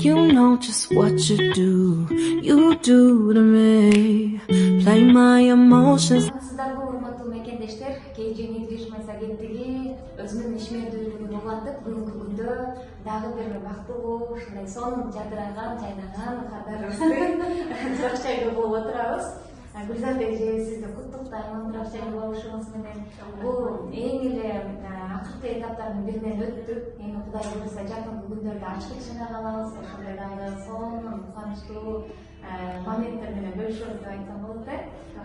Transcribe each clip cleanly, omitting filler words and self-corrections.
You know just what you do to me. Play my emotions. КЖ Недвижимость агенттиги өзүнүн ишмердүүлүгүн улантып, бүгүнкү күндө дагы бир бактылуу, ушундай сонун жадыраган, жайнаган Кардарыбызды турак жайда болуп отурабыз. Гулзат эже, сизди куттуктайм турак жайда болушуңуз менен. Бул эң эле акыркы этаптардын биринен өттүк. Эми Кудай буйруса жакынкы күндөрдө ачкык жинай алабыз. Ошондой дагы сонун, кубанычтуу моменттер менен бөлүшөбүз деп айтсам болот да.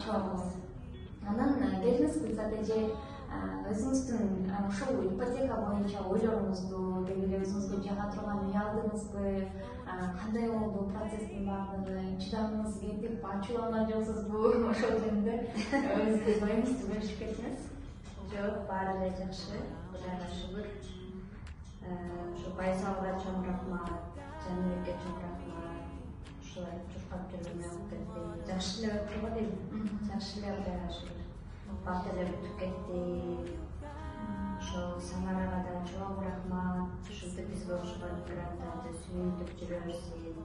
Чоң. Анан келиңиз Гулзат эже, өзүңүздүн ушул ипотека боюнча ойлоруңузду, деги эле өзүңүзгө жага турган үй алдыңызбы, кандай болду процесстин баардыгы, чыдамыңыз кетип ачууланган жоксузбу, ошол жөнүндө өзүңүздүн оюңузду бөлүшүп кетсеңиз. Жок, баары эле жакшы, Кудайга шүгүр. Ушу байсалга чоң рахмат, Жаныбекке чоң рахмат. Ушулай чуркап жүргөнүнө кетти. Жакшы эле өттү го дейм. Жакшы эле Кудайга шүгүр. Бат эле бүтүп кетти. Ошол САМАРАга да чоң рахмат. Ушинтип бизге окшогон гранттарды сүйүнтүп жүрө берсин.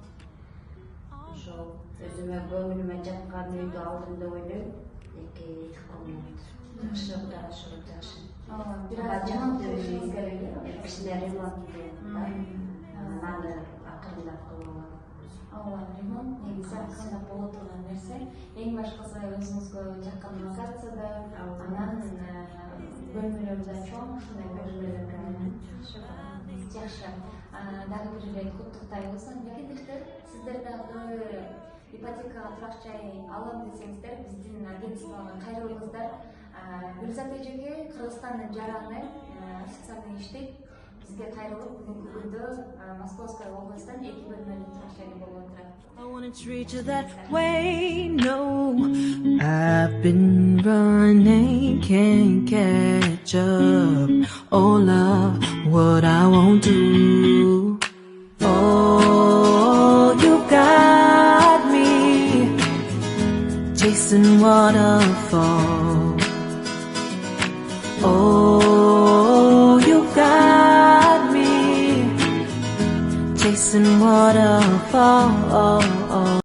Ошол өзүмө көңүлүмө жаккан үйдү алдым деп ойлойм. 2 комнат. Жакшы, Кудайга шүгүр, жакшы. Бир аз ремонт кылышыңыз керек. Кичине ремонт бар. Аны акырындап кылып ремонт негизи акырындап боло турган нерсе. Эң башкысы өзүңүзгө жаккан локацияда, анан бөлмөлөрү да чоң, ушундай бөлмөлөр. Жакшы. Дагы бир эле куттуктайбыз. Мекендештер, сиздер дагы ипотека турак жай алам десеңиздер, биздин агентствага кайрылыңыздар. Гулзат эжеге Кыргызстандын жарааны официальный иштейт. Бизге кайрылып, бүгүнкү күндө Московская областтан 2 бөлмөлүү турак жайда болуп отурат. I wanna treat you that way, no. I've been running, can't catch up. Oh love, what I won't do. Oh, you got me chasing waterfall. Oh, you got me chasing waterfall.